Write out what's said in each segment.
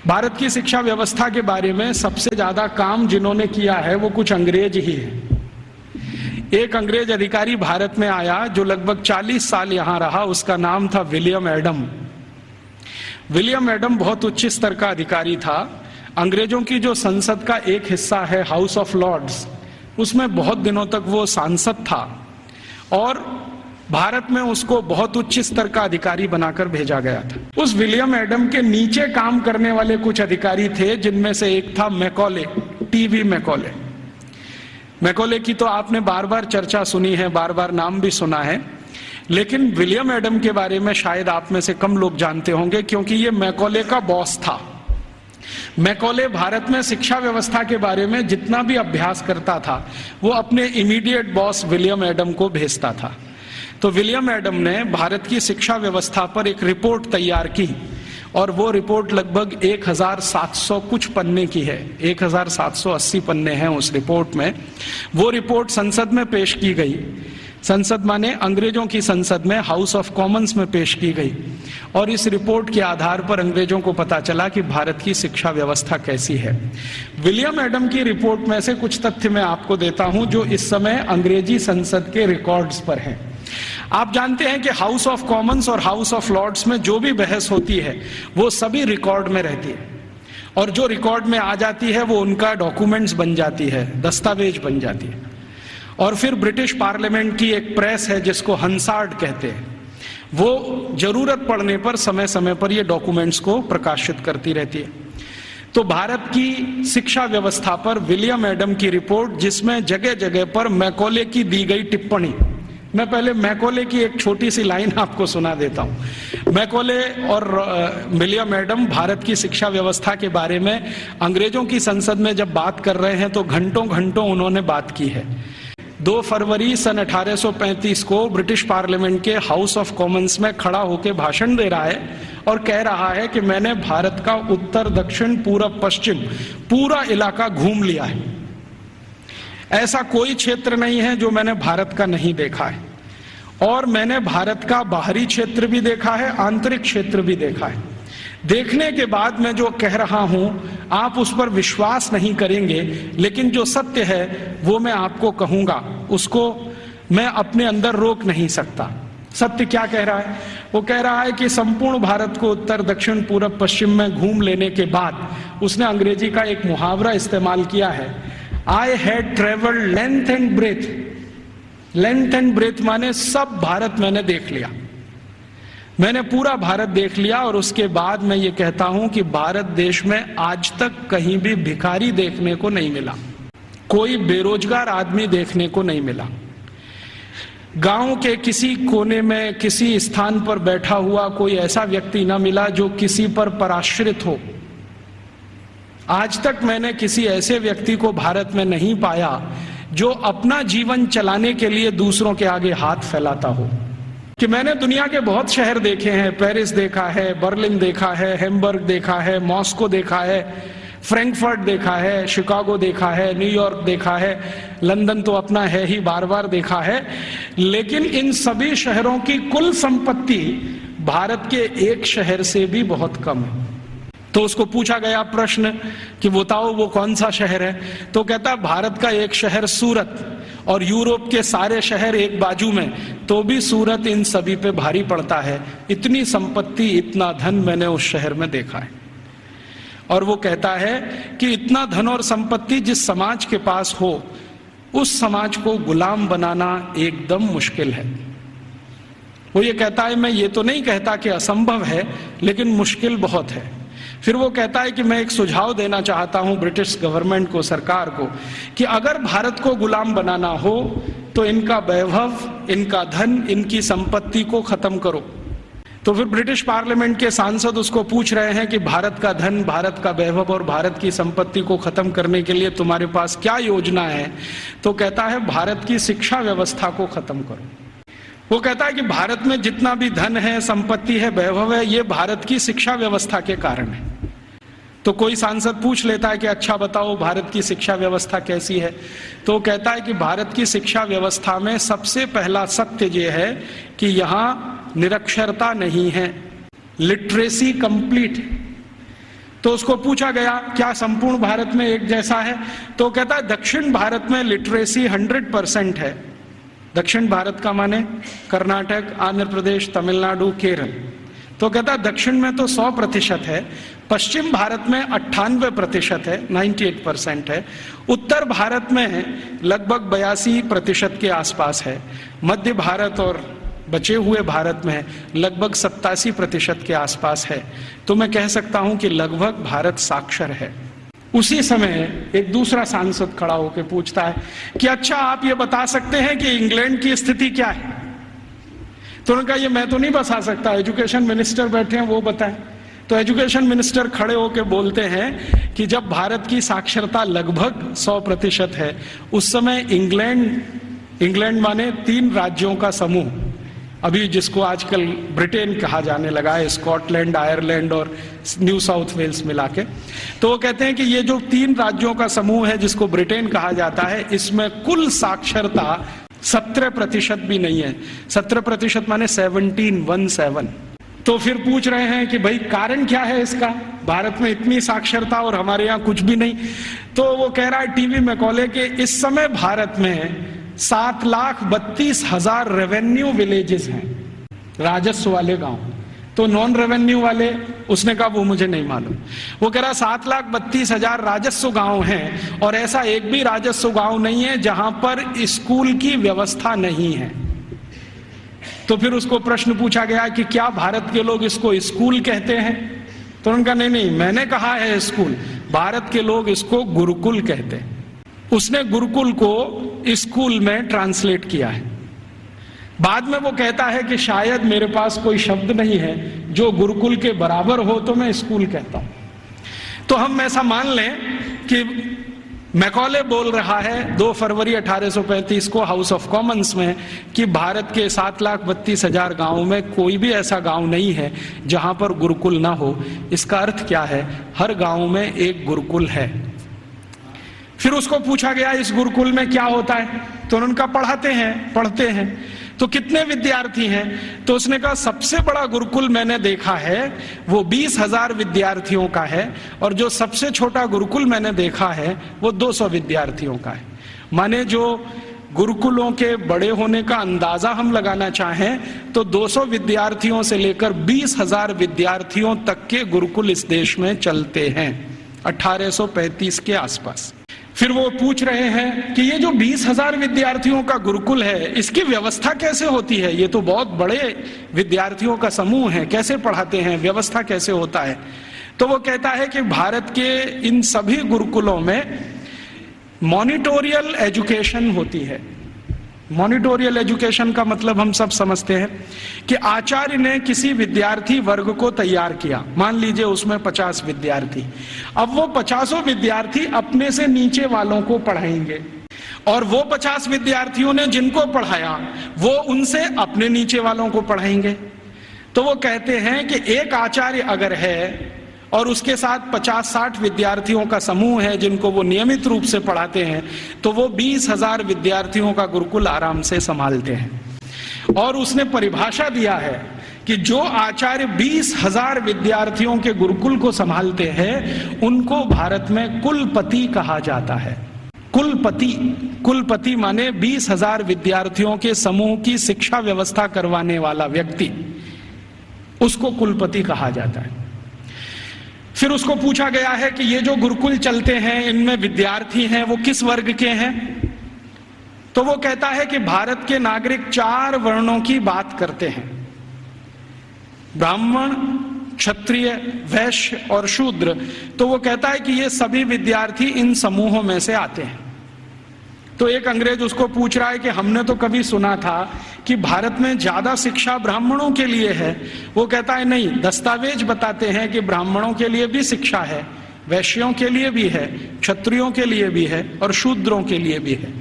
भारत की शिक्षा व्यवस्था के बारे में सबसे ज्यादा काम जिन्होंने किया है वो कुछ अंग्रेज ही है। एक अंग्रेज अधिकारी भारत में आया जो लगभग 40 साल यहां रहा, उसका नाम था विलियम एडम। विलियम एडम बहुत उच्च स्तर का अधिकारी था। अंग्रेजों की जो संसद का एक हिस्सा है हाउस ऑफ लॉर्ड्स, उसमें बहुत दिनों तक वो सांसद था और भारत में उसको बहुत उच्च स्तर का अधिकारी बनाकर भेजा गया था। उस विलियम एडम के नीचे काम करने वाले कुछ अधिकारी थे, जिनमें से एक था मैकॉले, टीवी मैकॉले। मैकॉले की तो आपने बार बार चर्चा सुनी है, बार बार नाम भी सुना है, लेकिन विलियम एडम के बारे में शायद आप में से कम लोग जानते होंगे, क्योंकि ये मैकॉले का बॉस था। मैकॉले भारत में शिक्षा व्यवस्था के बारे में जितना भी अभ्यास करता था वो अपने इमीडिएट बॉस विलियम एडम को भेजता था। तो विलियम एडम ने भारत की शिक्षा व्यवस्था पर एक रिपोर्ट तैयार की और वो रिपोर्ट लगभग 1700 कुछ पन्ने की है, 1780 पन्ने हैं उस रिपोर्ट में। वो रिपोर्ट संसद में पेश की गई। संसद माने अंग्रेजों की संसद में, हाउस ऑफ कॉमन्स में पेश की गई और इस रिपोर्ट के आधार पर अंग्रेजों को पता चला कि भारत की शिक्षा व्यवस्था कैसी है। विलियम एडम की रिपोर्ट में से कुछ तथ्य मैं आपको देता हूं जो इस समय अंग्रेजी संसद के रिकॉर्ड्स पर हैं। आप जानते हैं कि हाउस ऑफ कॉमन्स और हाउस ऑफ लॉर्ड्स में जो भी बहस होती है वो सभी रिकॉर्ड में रहती है और जो रिकॉर्ड में आ जाती है वो उनका डॉक्यूमेंट्स बन जाती है, दस्तावेज बन जाती है। और फिर ब्रिटिश पार्लियामेंट की एक प्रेस है जिसको हंसार्ड कहते हैं, वो जरूरत पड़ने पर समय समय पर ये डॉक्यूमेंट्स को प्रकाशित करती रहती है। तो भारत की शिक्षा व्यवस्था पर विलियम एडम की रिपोर्ट, जिसमें जगह जगह पर मैकॉले की दी गई टिप्पणी, मैं पहले मैकॉले की एक छोटी सी लाइन आपको सुना देता हूं। मैकॉले और विलियम एडम भारत की शिक्षा व्यवस्था के बारे में अंग्रेजों की संसद में जब बात कर रहे हैं तो घंटों घंटों उन्होंने बात की है। 2 फरवरी सन 1835 को ब्रिटिश पार्लियामेंट के हाउस ऑफ कॉमन्स में खड़ा होकर भाषण दे रहा है और कह रहा है कि मैंने भारत का उत्तर, दक्षिण, पूरब, पश्चिम पूरा इलाका घूम लिया है। ऐसा कोई क्षेत्र नहीं है जो मैंने भारत का नहीं देखा है और मैंने भारत का बाहरी क्षेत्र भी देखा है, आंतरिक क्षेत्र भी देखा है। देखने के बाद मैं जो कह रहा हूं आप उस पर विश्वास नहीं करेंगे, लेकिन जो सत्य है वो मैं आपको कहूंगा, उसको मैं अपने अंदर रोक नहीं सकता। सत्य क्या कह रहा है? वो कह रहा है कि संपूर्ण भारत को उत्तर, दक्षिण, पूरब, पश्चिम में घूम लेने के बाद उसने अंग्रेजी का एक मुहावरा इस्तेमाल किया है, I had traveled length and breadth। Length and breadth माने सब भारत मैंने देख लिया, मैंने पूरा भारत देख लिया और उसके बाद मैं ये कहता हूं कि भारत देश में आज तक कहीं भी भिखारी देखने को नहीं मिला, कोई बेरोजगार आदमी देखने को नहीं मिला, गांव के किसी कोने में किसी स्थान पर बैठा हुआ कोई ऐसा व्यक्ति ना मिला जो किसी पर पराश्रित हो। आज तक मैंने किसी ऐसे व्यक्ति को भारत में नहीं पाया जो अपना जीवन चलाने के लिए दूसरों के आगे हाथ फैलाता हो। कि मैंने दुनिया के बहुत शहर देखे हैं, पेरिस देखा है, बर्लिन देखा है, हैम्बर्ग देखा है, मॉस्को देखा है, फ्रैंकफर्ट देखा है, शिकागो देखा है, न्यूयॉर्क देखा है, लंदन तो अपना है ही, बार बार देखा है, लेकिन इन सभी शहरों की कुल संपत्ति भारत के एक शहर से भी बहुत कम है। तो उसको पूछा गया प्रश्न कि बताओ वो कौन सा शहर है? तो कहता भारत का एक शहर सूरत और यूरोप के सारे शहर एक बाजू में, तो भी सूरत इन सभी पे भारी पड़ता है। इतनी संपत्ति, इतना धन मैंने उस शहर में देखा है। और वो कहता है कि इतना धन और संपत्ति जिस समाज के पास हो उस समाज को गुलाम बनाना एकदम मुश्किल है। वो ये कहता है मैं ये तो नहीं कहता कि असंभव है, लेकिन मुश्किल बहुत है। फिर वो कहता है कि मैं एक सुझाव देना चाहता हूं ब्रिटिश गवर्नमेंट को, सरकार को, कि अगर भारत को गुलाम बनाना हो तो इनका वैभव, इनका धन, इनकी संपत्ति को खत्म करो। तो फिर ब्रिटिश पार्लियामेंट के सांसद उसको पूछ रहे हैं कि भारत का धन, भारत का वैभव और भारत की संपत्ति को खत्म करने के लिए तुम्हारे पास क्या योजना है? तो कहता है भारत की शिक्षा व्यवस्था को खत्म करो। वो कहता है कि भारत में जितना भी धन है, संपत्ति है, वैभव है, ये भारत की शिक्षा व्यवस्था के कारण है। तो कोई सांसद पूछ लेता है कि अच्छा बताओ भारत की शिक्षा व्यवस्था कैसी है? तो कहता है कि भारत की शिक्षा व्यवस्था में सबसे पहला सत्य ये है कि यहाँ निरक्षरता नहीं है, लिटरेसी कंप्लीट। तो उसको पूछा गया क्या संपूर्ण भारत में एक जैसा है, तो कहता है दक्षिण भारत में लिटरेसी 100% है। दक्षिण भारत का माने कर्नाटक, आंध्र प्रदेश, तमिलनाडु, केरल। तो कहता है दक्षिण में तो 100% है, पश्चिम भारत में 98% है, 98% है, उत्तर भारत में लगभग 82% के आसपास है, मध्य भारत और बचे हुए भारत में लगभग 87% के आसपास है। तो मैं कह सकता हूं कि लगभग भारत साक्षर है। उसी समय एक दूसरा सांसद खड़ा होकर पूछता है कि अच्छा आप ये बता सकते हैं कि इंग्लैंड की स्थिति क्या है। तो उन्होंने कहा ये मैं तो नहीं बता सकता, एजुकेशन मिनिस्टर बैठे हैं वो बताएं। तो एजुकेशन मिनिस्टर खड़े होकर बोलते हैं कि जब भारत की साक्षरता लगभग 100% है, उस समय इंग्लैंड माने 3 राज्यों का समूह, अभी जिसको आजकल ब्रिटेन कहा जाने लगा है, स्कॉटलैंड, आयरलैंड और न्यू साउथ वेल्स मिला के, तो वो कहते हैं कि ये जो 3 राज्यों का समूह है जिसको ब्रिटेन कहा जाता है, इसमें कुल साक्षरता 17% भी नहीं है। 17% माने 17। तो फिर पूछ रहे हैं कि भाई कारण क्या है इसका, भारत में इतनी साक्षरता और हमारे यहाँ कुछ भी नहीं। तो वो कह रहा है टीवी मैकॉले के इस समय भारत में 7,32,000 रेवेन्यू विलेजेस हैं, राजस्व वाले गांव। तो नॉन रेवेन्यू वाले, उसने कहा वो मुझे नहीं मालूम। वो कह रहा 7,32,000 राजस्व गांव हैं और ऐसा एक भी राजस्व गांव नहीं है जहां पर स्कूल की व्यवस्था नहीं है। तो फिर उसको प्रश्न पूछा गया कि क्या भारत के लोग इसको स्कूल कहते हैं? तो उन्होंने कहा नहीं, मैंने कहा है स्कूल, भारत के लोग इसको गुरुकुल कहते हैं। उसने गुरुकुल को स्कूल में ट्रांसलेट किया है। बाद में वो कहता है कि शायद मेरे पास कोई शब्द नहीं है जो गुरुकुल के बराबर हो तो मैं स्कूल कहता हूं। तो हम ऐसा मान लें कि मैकॉले बोल रहा है 2 फरवरी 1835 को हाउस ऑफ कॉमन्स में कि भारत के 7,32,000 गांवों में कोई भी ऐसा गांव नहीं है जहां पर गुरुकुल ना हो। इसका अर्थ क्या है? हर गांव में एक गुरुकुल है। फिर उसको पूछा गया इस गुरुकुल में क्या होता है? तो उन्होंने कहा पढ़ते हैं। तो कितने विद्यार्थी हैं? तो उसने कहा सबसे बड़ा गुरुकुल मैंने देखा है वो 20,000 विद्यार्थियों का है, और जो सबसे छोटा गुरुकुल मैंने देखा है वो 200 विद्यार्थियों का है। माने जो गुरुकुलों के बड़े होने का अंदाजा हम लगाना चाहें तो 200 विद्यार्थियों से लेकर 20,000 विद्यार्थियों तक के गुरुकुल इस देश में चलते हैं 1835 के आसपास। फिर वो पूछ रहे हैं कि ये जो 20,000 विद्यार्थियों का गुरुकुल है इसकी व्यवस्था कैसे होती है? ये तो बहुत बड़े विद्यार्थियों का समूह है, कैसे पढ़ाते हैं, व्यवस्था कैसे होता है? तो वो कहता है कि भारत के इन सभी गुरुकुलों में मॉनिटोरियल एजुकेशन होती है। मॉनिटोरियल एजुकेशन का मतलब हम सब समझते हैं कि आचार्य ने किसी विद्यार्थी वर्ग को तैयार किया, मान लीजिए उसमें 50 विद्यार्थी। अब वो 50 विद्यार्थी अपने से नीचे वालों को पढ़ाएंगे, और वो 50 विद्यार्थियों ने जिनको पढ़ाया वो उनसे अपने नीचे वालों को पढ़ाएंगे। तो वो कहते हैं कि एक आचार्य अगर है और उसके साथ 50-60 विद्यार्थियों का समूह है जिनको वो नियमित रूप से पढ़ाते हैं, तो वो 20,000 विद्यार्थियों का गुरुकुल आराम से संभालते हैं। और उसने परिभाषा दिया है कि जो आचार्य 20,000 विद्यार्थियों के गुरुकुल को संभालते हैं उनको भारत में कुलपति कहा जाता है। कुलपति माने 20,000 विद्यार्थियों के समूह की शिक्षा व्यवस्था करवाने वाला व्यक्ति, उसको कुलपति कहा जाता है। फिर उसको पूछा गया है कि ये जो गुरुकुल चलते हैं इनमें विद्यार्थी हैं वो किस वर्ग के हैं? तो वो कहता है कि भारत के नागरिक 4 वर्णों की बात करते हैं, ब्राह्मण, क्षत्रिय, वैश्य और शूद्र। तो वो कहता है कि ये सभी विद्यार्थी इन समूहों में से आते हैं। तो एक अंग्रेज उसको पूछ रहा है कि हमने तो कभी सुना था कि भारत में ज्यादा शिक्षा ब्राह्मणों के लिए है। वो कहता है नहीं, दस्तावेज बताते हैं कि ब्राह्मणों के लिए भी शिक्षा है, वैश्यों के लिए भी है, क्षत्रियों के लिए भी है और शूद्रों के लिए भी है।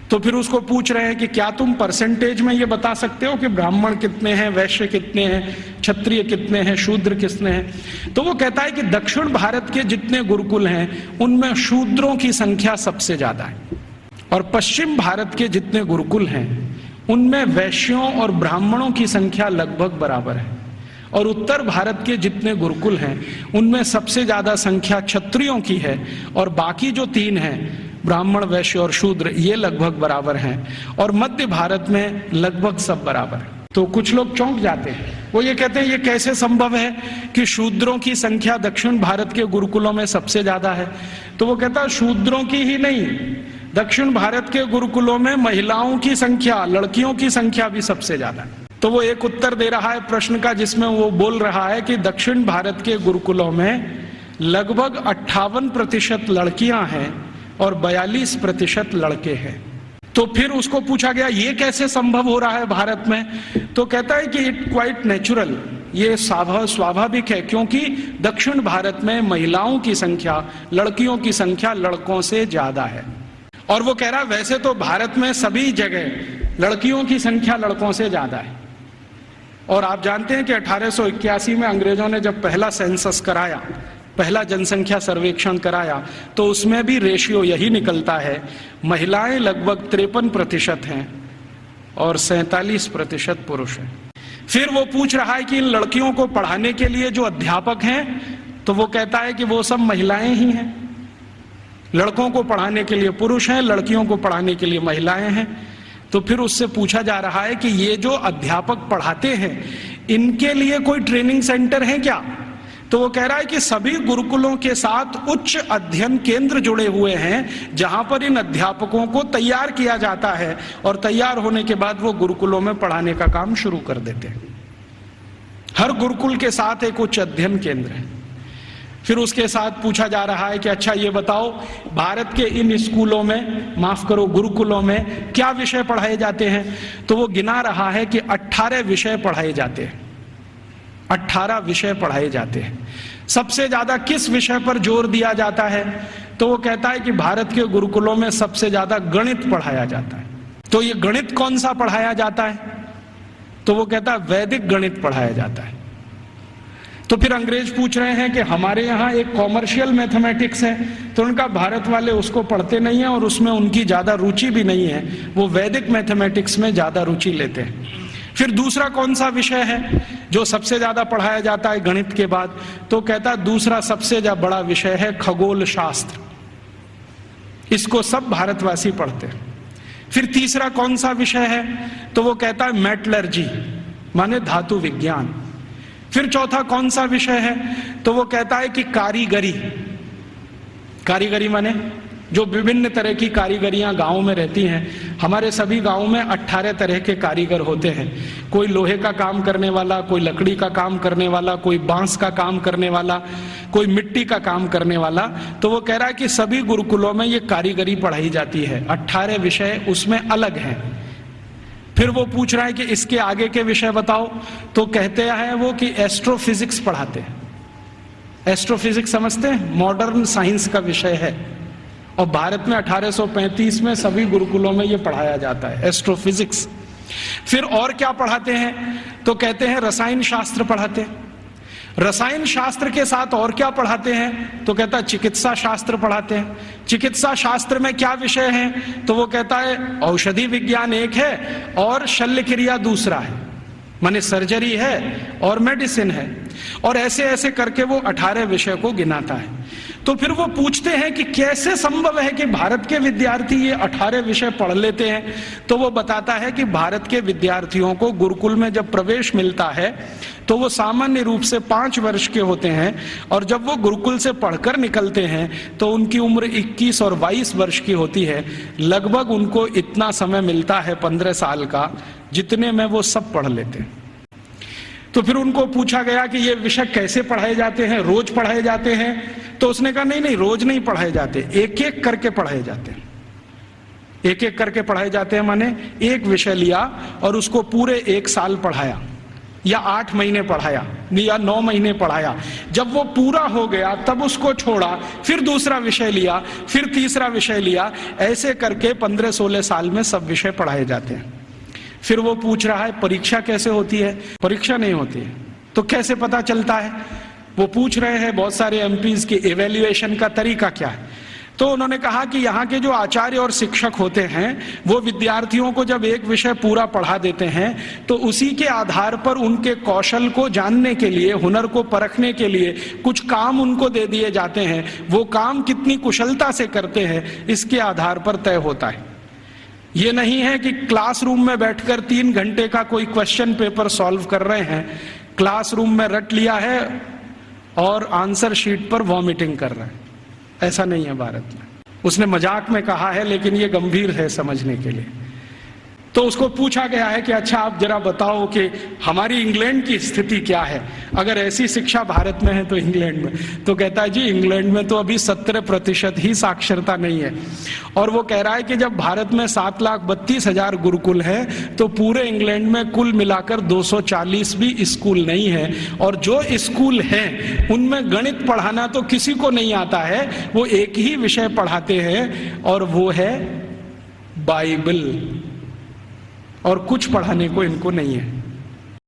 तो फिर उसको पूछ रहे हैं कि क्या तुम परसेंटेज में ये बता सकते हो कि ब्राह्मण कितने हैं, वैश्य कितने हैं, क्षत्रिय कितने हैं, शूद्र कितने हैं? तो वो कहता है कि दक्षिण भारत के जितने गुरुकुल हैं उनमें शूद्रों की संख्या सबसे ज्यादा है, और पश्चिम भारत के जितने गुरुकुल हैं उनमें वैश्यों और ब्राह्मणों की संख्या लगभग बराबर है। और उत्तर भारत के जितने गुरुकुल हैं उनमें सबसे ज्यादा संख्या क्षत्रियों की है और बाकी जो 3 हैं ब्राह्मण, वैश्य और शूद्र ये लगभग बराबर हैं और मध्य भारत में लगभग सब बराबर है। तो कुछ लोग चौंक जाते हैं, वो ये कहते हैं ये कैसे संभव है कि शूद्रों की संख्या दक्षिण भारत के गुरुकुलों में सबसे ज्यादा है। तो वो कहता है शूद्रों की ही नहीं, दक्षिण भारत के गुरुकुलों में महिलाओं की संख्या, लड़कियों की संख्या भी सबसे ज्यादा है। तो वो एक उत्तर दे रहा है प्रश्न का जिसमें वो बोल रहा है कि दक्षिण भारत के गुरुकुलों में लगभग 58% लड़कियां हैं और 42% लड़के हैं। तो फिर उसको पूछा गया ये कैसे संभव हो रहा है भारत में। तो कहता है कि इट क्वाइट नेचुरल, ये स्वाभाविक है क्योंकि दक्षिण भारत में महिलाओं की संख्या, लड़कियों की संख्या लड़कों से ज्यादा है। और वो कह रहा है वैसे तो भारत में सभी जगह लड़कियों की संख्या लड़कों से ज्यादा है। और आप जानते हैं कि 1881 में अंग्रेजों ने जब पहला सेंसस कराया, पहला जनसंख्या सर्वेक्षण कराया, तो उसमें भी रेशियो यही निकलता है, महिलाएं लगभग 53% हैं और 47% पुरुष हैं। फिर वो पूछ रहा है कि इन लड़कियों को पढ़ाने के लिए जो अध्यापक हैं, तो वो कहता है कि वो सब महिलाएं ही हैं। लड़कों को पढ़ाने के लिए पुरुष हैं, लड़कियों को पढ़ाने के लिए महिलाएं हैं। तो फिर उससे पूछा जा रहा है कि ये जो अध्यापक पढ़ाते हैं इनके लिए कोई ट्रेनिंग सेंटर है क्या। तो वो कह रहा है कि सभी गुरुकुलों के साथ उच्च अध्ययन केंद्र जुड़े हुए हैं जहां पर इन अध्यापकों को तैयार किया जाता है और तैयार होने के बाद वो गुरुकुलों में पढ़ाने का काम शुरू कर देते हैं। हर गुरुकुल के साथ एक उच्च अध्ययन केंद्र है। फिर उसके साथ पूछा जा रहा है कि अच्छा ये बताओ भारत के इन स्कूलों में, माफ करो गुरुकुलों में क्या विषय पढ़ाए जाते हैं। तो वो गिना रहा है कि 18 विषय पढ़ाए जाते हैं। 18 विषय पढ़ाए जाते हैं। सबसे ज्यादा किस विषय पर जोर दिया जाता है। तो वो कहता है कि भारत के गुरुकुलों में सबसे ज्यादा गणित पढ़ाया जाता है। तो ये गणित कौन सा पढ़ाया जाता है। तो वो कहता है वैदिक गणित पढ़ाया जाता है। तो फिर अंग्रेज पूछ रहे हैं कि हमारे यहाँ एक कॉमर्शियल मैथमेटिक्स है, तो उनका भारत वाले उसको पढ़ते नहीं है और उसमें उनकी ज्यादा रुचि भी नहीं है, वो वैदिक मैथमेटिक्स में ज्यादा रुचि लेते हैं। फिर दूसरा कौन सा विषय है जो सबसे ज्यादा पढ़ाया जाता है गणित के बाद। तो कहता है दूसरा सबसे बड़ा विषय है खगोल शास्त्र, इसको सब भारतवासी पढ़ते हैं। फिर तीसरा कौन सा विषय है। तो वो कहता है मेटलर्जी, माने धातु विज्ञान। फिर चौथा कौन सा विषय है। तो वो कहता है कि कारीगरी, कारीगरी माने जो विभिन्न तरह की कारीगरियां गांव में रहती हैं। हमारे सभी गांव में 18 तरह के कारीगर होते हैं। कोई लोहे का काम करने वाला, कोई लकड़ी का काम करने वाला, कोई बांस का काम करने वाला, कोई मिट्टी का काम करने वाला। तो वो कह रहा है कि सभी गुरुकुलों में ये कारीगरी पढ़ाई जाती है। 18 विषय उसमें अलग हैं। फिर वो पूछ रहा है कि इसके आगे के विषय बताओ। तो कहते हैं वो कि एस्ट्रोफिजिक्स पढ़ाते हैं। एस्ट्रोफिजिक्स समझते हैं, मॉडर्न साइंस का विषय है और भारत में 1835 में सभी गुरुकुलों में ये पढ़ाया जाता है एस्ट्रोफिजिक्स। फिर और क्या पढ़ाते हैं। तो कहते हैं रसायन शास्त्र पढ़ाते हैं। रसायन शास्त्र के साथ और क्या पढ़ाते हैं। तो कहता है चिकित्सा शास्त्र पढ़ाते हैं। चिकित्सा शास्त्र में क्या विषय हैं। तो वो कहता है औषधि विज्ञान एक है और शल्य क्रिया दूसरा है, माने सर्जरी है और मेडिसिन है। और ऐसे ऐसे करके वो 18 विषय को गिनाता है। तो फिर वो पूछते हैं कि कैसे संभव है कि भारत के विद्यार्थी ये 18 विषय पढ़ लेते हैं। तो वो बताता है कि भारत के विद्यार्थियों को गुरुकुल में जब प्रवेश मिलता है तो वो सामान्य रूप से 5 वर्ष के होते हैं और जब वो गुरुकुल से पढ़कर निकलते हैं तो उनकी उम्र 21 और 22 वर्ष की होती है। लगभग उनको इतना समय मिलता है 15 साल का, जितने में वो सब पढ़ लेते हैं। तो फिर उनको पूछा गया कि ये विषय कैसे पढ़ाए जाते हैं, रोज पढ़ाए जाते हैं। तो उसने कहा नहीं नहीं, रोज नहीं पढ़ाए जाते, एक एक करके पढ़ाए जाते हैं। एक एक करके पढ़ाए जाते हैं माने एक विषय लिया और उसको पूरे 1 साल पढ़ाया या 8 महीने पढ़ाया या 9 महीने पढ़ाया। जब वो पूरा हो गया तब उसको छोड़ा, फिर दूसरा विषय लिया, फिर तीसरा विषय लिया। ऐसे करके 15-16 साल में सब विषय पढ़ाए जाते हैं। फिर वो पूछ रहा है परीक्षा कैसे होती है। परीक्षा नहीं होती है। तो कैसे पता चलता है। वो पूछ रहे हैं बहुत सारे एमपीज की एवेल्युएशन का तरीका क्या है। तो उन्होंने कहा कि यहाँ के जो आचार्य और शिक्षक होते हैं वो विद्यार्थियों को जब एक विषय पूरा पढ़ा देते हैं तो उसी के आधार पर उनके कौशल को जानने के लिए, हुनर को परखने के लिए कुछ काम उनको दे दिए जाते हैं। वो काम कितनी कुशलता से करते हैं इसके आधार पर तय होता है। ये नहीं है कि क्लासरूम में बैठकर 3 घंटे का कोई क्वेश्चन पेपर सॉल्व कर रहे हैं, क्लासरूम में रट लिया है और आंसर शीट पर वॉमिटिंग कर रहे हैं। ऐसा नहीं है भारत में। उसने मजाक में कहा है लेकिन ये गंभीर है समझने के लिए। तो उसको पूछा गया है कि अच्छा आप जरा बताओ कि हमारी इंग्लैंड की स्थिति क्या है, अगर ऐसी शिक्षा भारत में है तो इंग्लैंड में। तो कहता है जी इंग्लैंड में तो अभी 17% ही साक्षरता नहीं है। और वो कह रहा है कि जब भारत में 7,32,000 गुरुकुल है तो पूरे इंग्लैंड में कुल मिलाकर 240 भी स्कूल नहीं है। और जो स्कूल हैं उनमें गणित पढ़ाना तो किसी को नहीं आता है, वो एक ही विषय पढ़ाते हैं और वो है बाइबल, और कुछ पढ़ाने को इनको नहीं है।